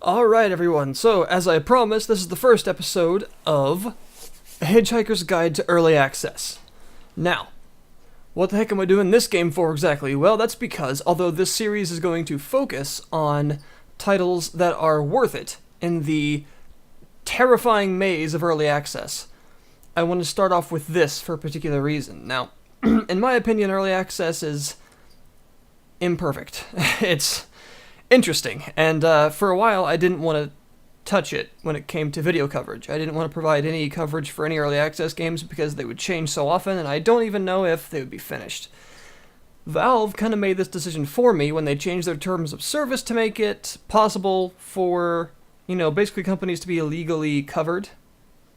Alright everyone, so as I promised, this is the first episode of Hitchhiker's Guide to Early Access. Now, what the heck am I doing this game for exactly? Well, that's because, although this series is going to focus on titles that are worth it in the terrifying maze of early access, I want to start off with this for a particular reason. Now, in my opinion, early access is imperfect. It's interesting, and for a while I didn't want to touch it when it came to video coverage. I didn't want to provide any coverage for any early access games because they would change so often, and I don't even know if they would be finished. Valve kind of made this decision for me when they changed their terms of service to make it possible for, basically companies to be illegally covered.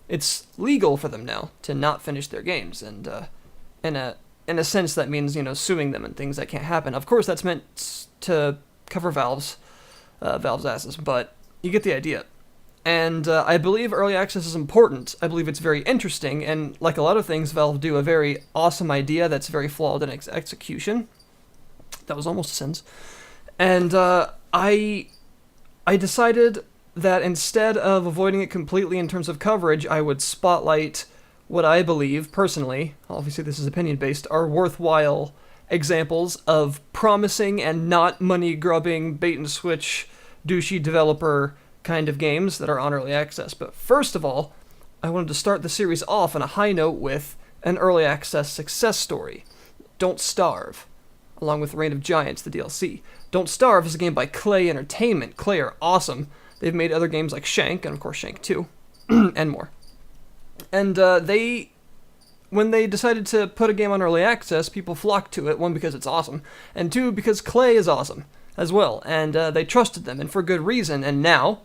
It's legal for them now to not finish their games, and in a sense that means, suing them and things that can't happen. Of course, that's meant to cover Valve's asses, but you get the idea. And I believe early access is important. I believe it's very interesting, and like a lot of things, Valve do a very awesome idea that's very flawed in execution. That was almost a sentence. And I decided that instead of avoiding it completely in terms of coverage, I would spotlight what I believe, personally, obviously this is opinion-based, are worthwhile examples of promising and not money-grubbing, bait-and-switch, douchey developer kind of games that are on early access. But first of all, I wanted to start the series off on a high note with an early access success story. Don't Starve, along with Reign of Giants, the DLC. Don't Starve is a game by Klei Entertainment. Klei are awesome. They've made other games like Shank, and of course Shank 2, and more. And when they decided to put a game on early access, people flocked to it, one, because it's awesome, and two, because Klei is awesome as well, and they trusted them, and for good reason. And now,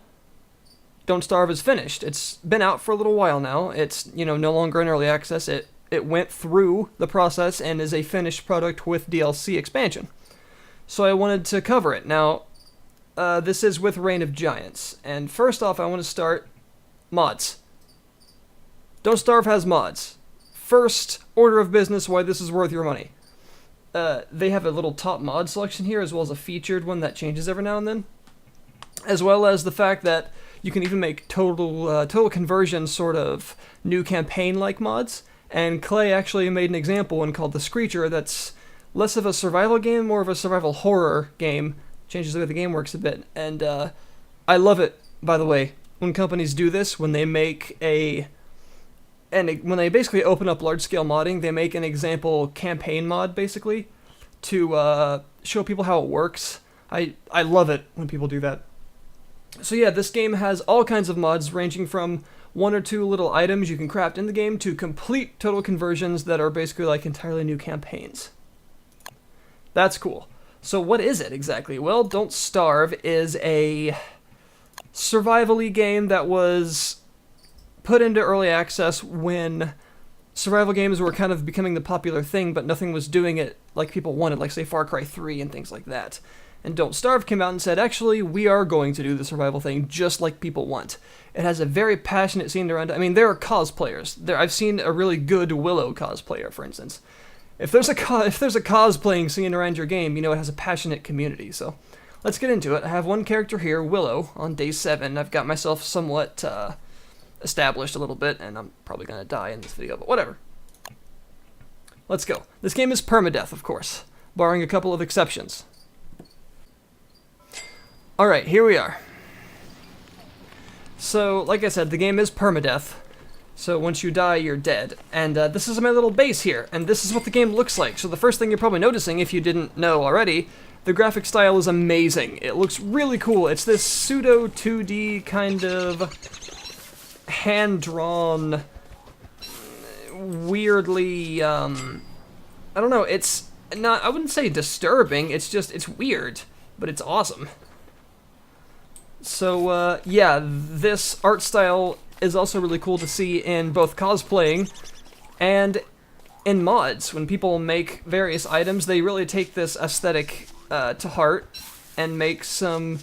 Don't Starve is finished. It's been out for a little while now. It's, no longer in early access. It went through the process and is a finished product with DLC expansion. So I wanted to cover it. Now, this is with Reign of Giants, and first off, I want to start mods. Don't Starve has mods. First order of business why this is worth your money. They have a little top mod selection here, as well as a featured one that changes every now and then. As well as the fact that you can even make total conversion sort of new campaign-like mods. And Klei actually made an example one called The Screecher that's less of a survival game, more of a survival horror game. Changes the way the game works a bit. And I love it, by the way, when companies do this, when they make when they basically open up large-scale modding, they make an example campaign mod, basically, to show people how it works. I love it when people do that. So yeah, this game has all kinds of mods, ranging from one or two little items you can craft in the game to complete total conversions that are basically like entirely new campaigns. That's cool. So what is it exactly? Well, Don't Starve is a survival-y game that was put into early access when survival games were kind of becoming the popular thing, but nothing was doing it like people wanted, like, say, Far Cry 3 and things like that. And Don't Starve came out and said, actually, we are going to do the survival thing just like people want. It has a very passionate scene around it. I mean, there are cosplayers. I've seen a really good Willow cosplayer, for instance. If there's a cosplaying scene around your game, it has a passionate community. So let's get into it. I have one character here, Willow, on day 7. I've got myself somewhat established a little bit, and I'm probably going to die in this video, but whatever. Let's go. This game is permadeath, of course, barring a couple of exceptions. Alright, here we are. So, like I said, the game is permadeath, so once you die, you're dead. And this is my little base here, and this is what the game looks like. So the first thing you're probably noticing, if you didn't know already, the graphic style is amazing. It looks really cool. It's this pseudo 2D kind of hand-drawn, weirdly, I don't know, it's not, I wouldn't say disturbing, it's weird, but it's awesome. So, yeah, this art style is also really cool to see in both cosplaying and in mods. When people make various items, they really take this aesthetic to heart and make some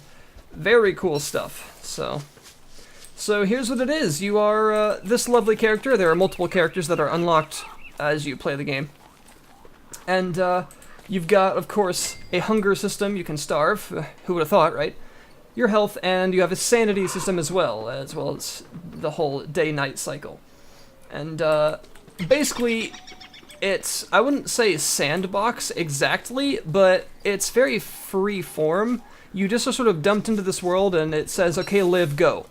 very cool stuff, So here's what it is. You are this lovely character. There are multiple characters that are unlocked as you play the game. And you've got, of course, a hunger system. You can starve. Who would have thought, right? your health, and you have a sanity system as well as the whole day-night cycle. And basically, it's, I wouldn't say sandbox exactly, but it's very free form. You just are sort of dumped into this world, and it says, okay, live, go.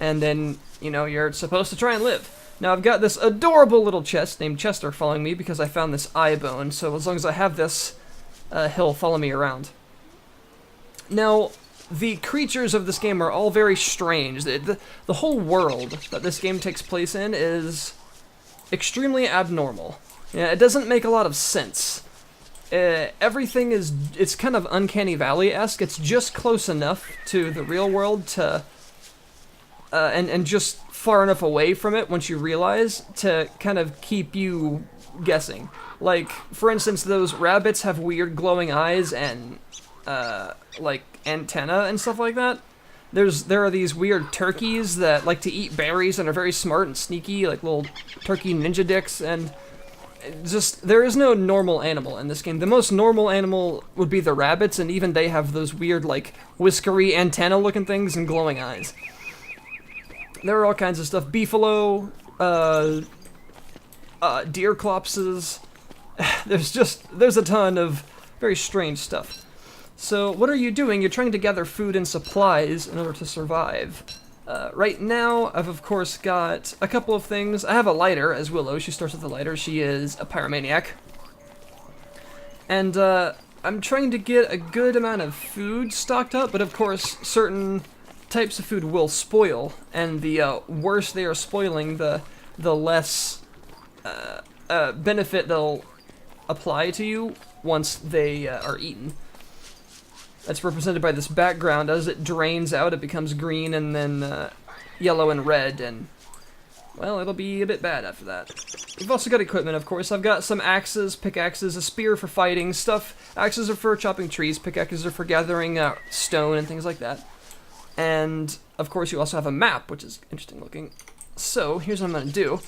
And then, you know, you're supposed to try and live. Now, I've got this adorable little chest named Chester following me because I found this eye bone, so as long as I have this, he'll follow me around. Now, the creatures of this game are all very strange. The whole world that this game takes place in is extremely abnormal. Yeah, it doesn't make a lot of sense. Everything is, it's kind of Uncanny Valley-esque. It's just close enough to the real world to, and just far enough away from it once you realize to kind of keep you guessing. Like, for instance, those rabbits have weird glowing eyes and, like, antenna and stuff like that. There are these weird turkeys that like to eat berries and are very smart and sneaky, like little turkey ninja dicks, and just, there is no normal animal in this game. The most normal animal would be the rabbits, and even they have those weird, like, whiskery antenna-looking things and glowing eyes. There are all kinds of stuff. Beefalo, deer clopses. There's a ton of very strange stuff. So what are you doing? You're trying to gather food and supplies in order to survive. Right now, I've of course got a couple of things. I have a lighter, as Willow. She starts with a lighter. She is a pyromaniac. And I'm trying to get a good amount of food stocked up, but of course, certain types of food will spoil, and the worse they are spoiling, the less benefit they'll apply to you once they are eaten. That's represented by this background. As it drains out, it becomes green and then yellow and red, and, well, it'll be a bit bad after that. We've also got equipment, of course. I've got some axes, pickaxes, a spear for fighting stuff. Axes are for chopping trees, pickaxes are for gathering stone and things like that. And, of course, you also have a map, which is interesting looking. So, here's what I'm going to do.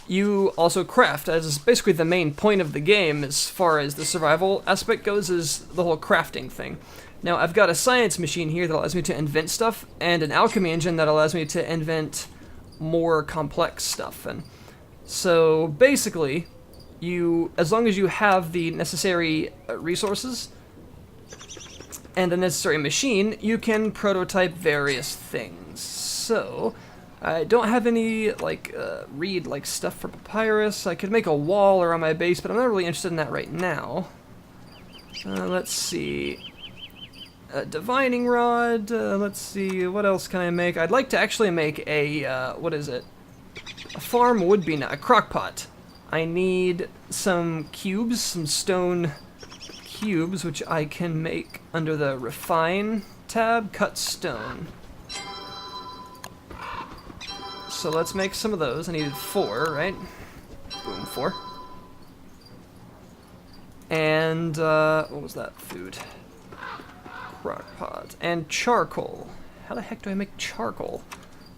You also craft, as basically the main point of the game as far as the survival aspect goes, is the whole crafting thing. Now, I've got a science machine here that allows me to invent stuff, and an alchemy engine that allows me to invent more complex stuff. And so, basically, as long as you have the necessary resources and the necessary machine, you can prototype various things. So, I don't have any, like, reed-like stuff for papyrus. I could make a wall around my base, but I'm not really interested in that right now. Let's see. A divining rod. Let's see. What else can I make? I'd like to actually make a, what is it? A farm would be a crock pot. I need some cubes, some stone cubes, which I can make under the refine tab, cut stone. So let's make some of those. I needed 4, right? Boom, 4. And, what was that? Food. Crock pot. And charcoal. How the heck do I make charcoal?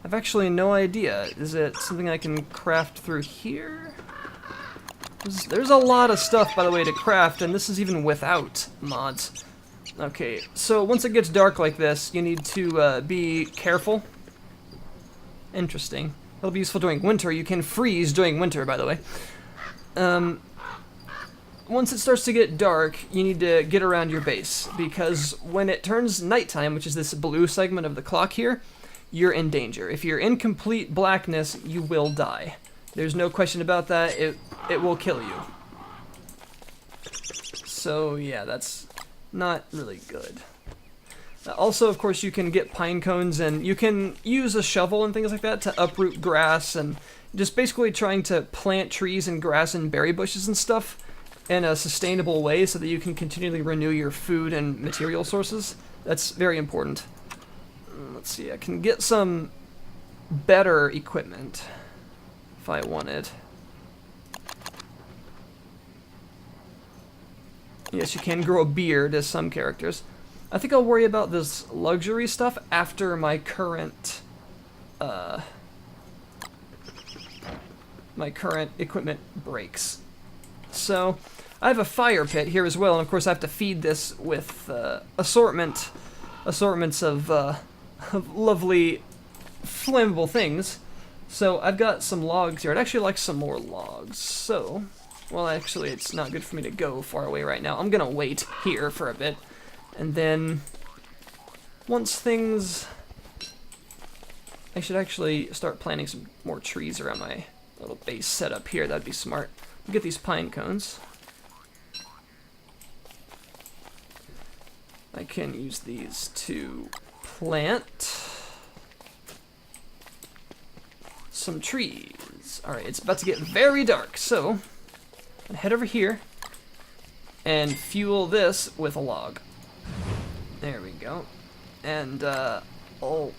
I've actually no idea. Is it something I can craft through here? There's a lot of stuff, by the way, to craft, and this is even without mods. Okay, so once it gets dark like this, you need to be careful. Interesting. It'll be useful during winter. You can freeze during winter, by the way. Once it starts to get dark, you need to get around your base, because when it turns nighttime, which is this blue segment of the clock here, you're in danger. If you're in complete blackness, you will die. There's no question about that. It will kill you. So, yeah, that's not really good. Also, of course, you can get pine cones, and you can use a shovel and things like that to uproot grass, and just basically trying to plant trees and grass and berry bushes and stuff in a sustainable way so that you can continually renew your food and material sources. That's very important. Let's see, I can get some better equipment if I wanted. Yes, you can grow a beard as some characters. I think I'll worry about this luxury stuff after my current equipment breaks. So, I have a fire pit here as well, and of course I have to feed this with assortment assortments of lovely flammable things. So I've got some logs here. I'd actually like some more logs. So, well, actually, it's not good for me to go far away right now. I'm gonna wait here for a bit, and then once things, I should actually start planting some more trees around my little base setup here. That'd be smart. We'll get these pine cones. I can use these to plant some trees. Alright, it's about to get very dark, so I'm gonna head over here and fuel this with a log. There we go. And I'll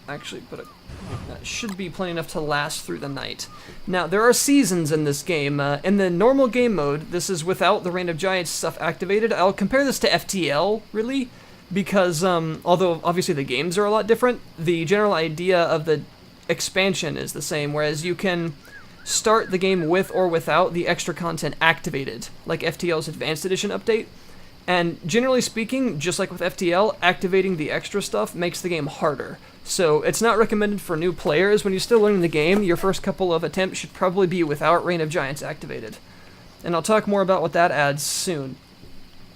actually put a... that should be plenty enough to last through the night. Now, there are seasons in this game. In the normal game mode, this is without the Reign of Giants stuff activated. I'll compare this to FTL, really, because although obviously the games are a lot different, the general idea of the expansion is the same, whereas you can start the game with or without the extra content activated, like FTL's Advanced Edition update. And generally speaking, just like with FTL, activating the extra stuff makes the game harder. So it's not recommended for new players. When you're still learning the game, your first couple of attempts should probably be without Reign of Giants activated. And I'll talk more about what that adds soon.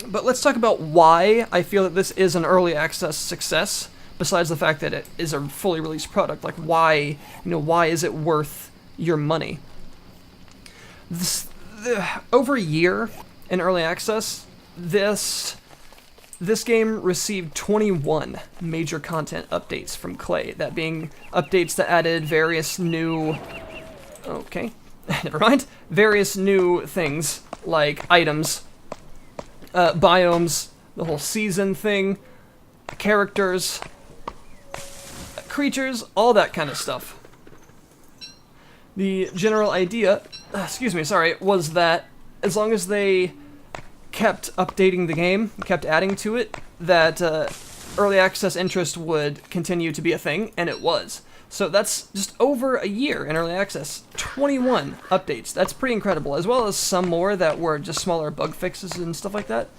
But let's talk about why I feel that this is an early access success, besides the fact that it is a fully released product. Like, why, why is it worth your money? Over a year in early access, this game received 21 major content updates from Klei, that being updates that added various new... okay, never mind. Various new things, like items, biomes, the whole season thing, characters, creatures, all that kind of stuff. The general idea, was that as long as they kept updating the game, kept adding to it, that early access interest would continue to be a thing, and it was. So that's just over a year in early access. 21 updates. That's pretty incredible, as well as some more that were just smaller bug fixes and stuff like that.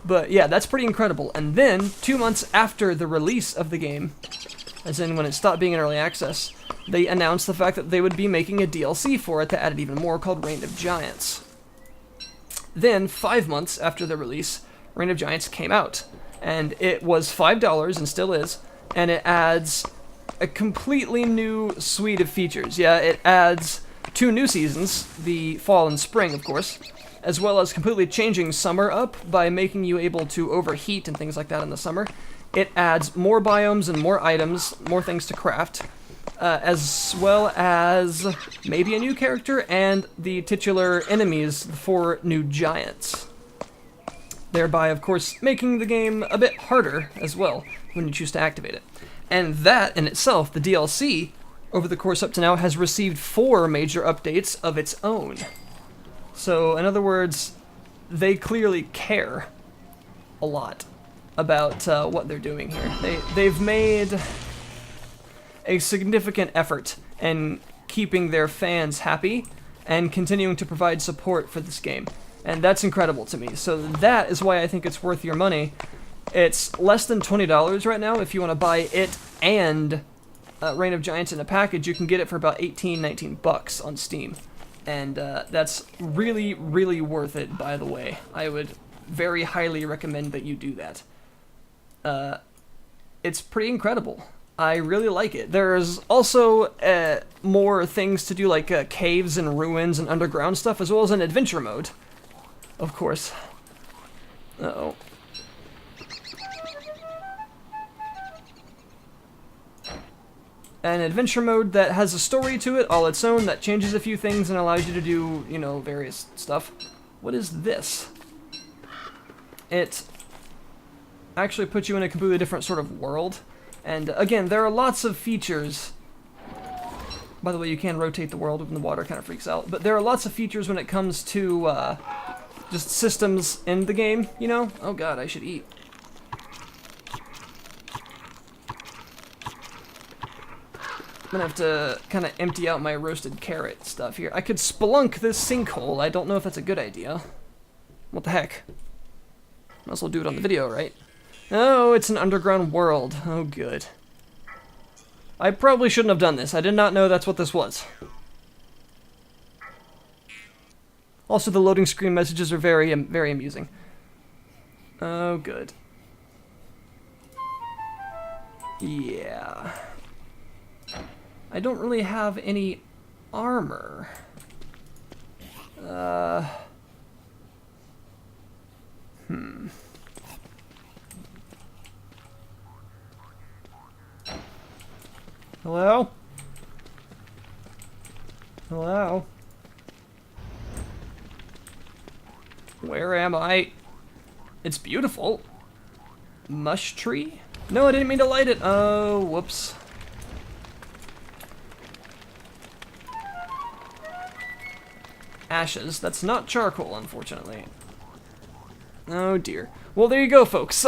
But yeah, that's pretty incredible. And then, 2 months after the release of the game, as in when it stopped being in early access, they announced the fact that they would be making a DLC for it that added even more, called Reign of Giants. Then, 5 months after the release, Reign of Giants came out, and it was $5 and still is, and it adds a completely new suite of features. Yeah, it adds 2 new seasons, the fall and spring, of course, as well as completely changing summer up by making you able to overheat and things like that in the summer. It adds more biomes and more items, more things to craft, as well as maybe a new character and the titular enemies, the 4 new giants. Thereby, of course, making the game a bit harder as well when you choose to activate it. And that in itself, the DLC, over the course up to now, has received 4 major updates of its own. So, in other words, they clearly care a lot about what they're doing here. They've made a significant effort in keeping their fans happy and continuing to provide support for this game. And that's incredible to me. So that is why I think it's worth your money. It's less than $20 right now. If you want to buy it and Reign of Giants in a package, you can get it for about 19 bucks on Steam. And that's really, really worth it, by the way. I would very highly recommend that you do that. It's pretty incredible. I really like it. There's also more things to do, like caves and ruins and underground stuff, as well as an adventure mode, of course. Uh-oh. An adventure mode that has a story to it all its own, that changes a few things and allows you to do, various stuff. What is this? It actually puts you in a completely different sort of world. And again, there are lots of features. By the way, you can rotate the world when the water kind of freaks out. But there are lots of features when it comes to just systems in the game, Oh god, I should eat. I'm gonna have to kind of empty out my roasted carrot stuff here. I could spelunk this sinkhole. I don't know if that's a good idea. What the heck? Might as well do it on the video, right? Oh, it's an underground world. Oh, good. I probably shouldn't have done this. I did not know that's what this was. Also, the loading screen messages are very amusing. Oh, good. Yeah. I don't really have any armor. Hello? Hello? Where am I? It's beautiful. Mush tree? No, I didn't mean to light it. Oh, whoops. Ashes. That's not charcoal, unfortunately. Oh dear. Well, there you go, folks.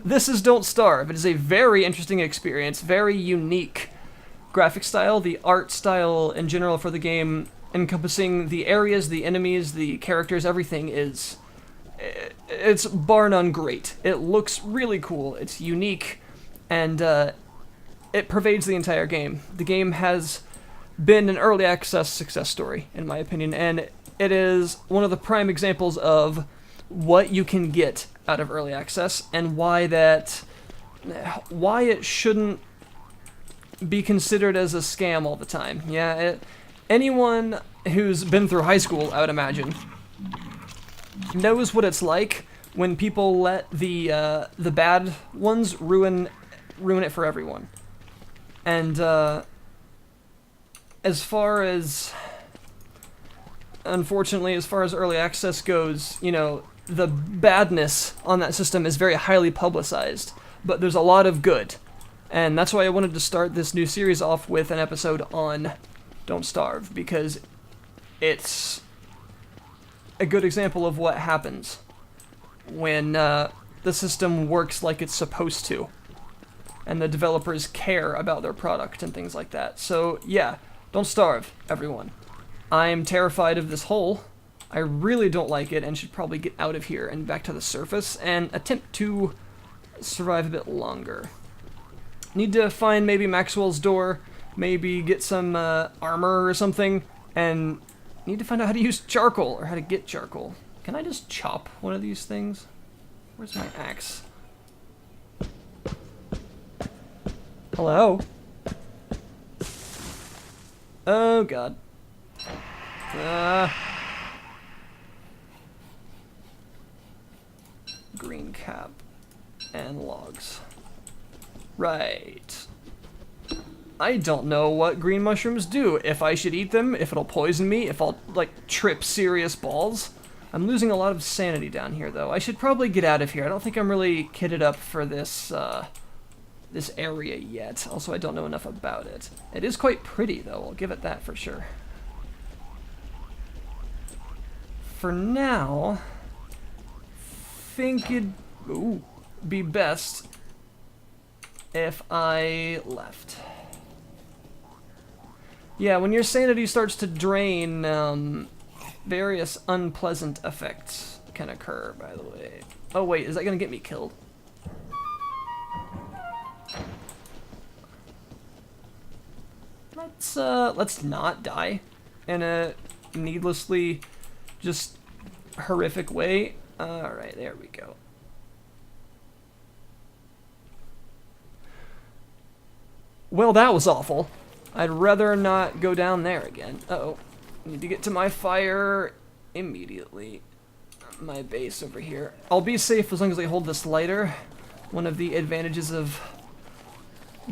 This is Don't Starve. It is a very interesting experience, very unique graphic style, the art style in general for the game, encompassing the areas, the enemies, the characters, everything is... It's bar none great. It looks really cool, it's unique, and it pervades the entire game. The game has been an early access success story, in my opinion, and it is one of the prime examples of what you can get out of early access and why it shouldn't be considered as a scam all the time. Yeah, anyone who's been through high school, I would imagine, knows what it's like when people let the bad ones ruin it for everyone. And unfortunately, as far as early access goes, you know, the badness on that system is very highly publicized, but there's a lot of good. And that's why I wanted to start this new series off with an episode on Don't Starve, because it's a good example of what happens when the system works like it's supposed to, and the developers care about their product and things like that. So yeah, don't starve, everyone. I'm terrified of this hole. I really don't like it and should probably get out of here and back to the surface and attempt to survive a bit longer. Need to find maybe Maxwell's door, maybe get some armor or something, and need to find out how to use charcoal, or how to get charcoal. Can I just chop one of these things? Where's my axe? Hello? Oh god. Green cap and logs. Right. I don't know what green mushrooms do, if I should eat them, if it'll poison me, if I'll, like, trip serious balls. I'm losing a lot of sanity down here, though. I should probably get out of here. I don't think I'm really kitted up for this, this area yet. Also, I don't know enough about it. It is quite pretty, though. I'll give it that for sure. For now, think it'd be best if I left. Yeah, when your sanity starts to drain, various unpleasant effects can occur, by the way. Oh wait, is that gonna get me killed? Let's not die in a needlessly just horrific way. Alright, there we go. Well, that was awful. I'd rather not go down there again. Uh-oh. Need to get to my fire immediately. My base over here. I'll be safe as long as I hold this lighter. One of the advantages of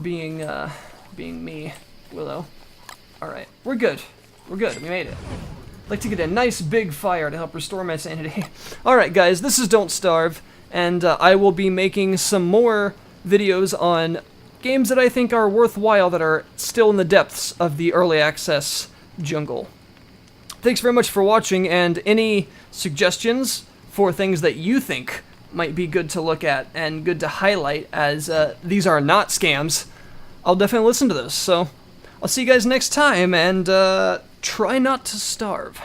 being me, Willow. Alright, we're good. We're good, we made it. I'd like to get a nice big fire to help restore my sanity. Alright guys, this is Don't Starve, and I will be making some more videos on games that I think are worthwhile that are still in the depths of the early access jungle. Thanks very much for watching, and any suggestions for things that you think might be good to look at and good to highlight, as these are not scams, I'll definitely listen to those. So I'll see you guys next time, and try not to starve.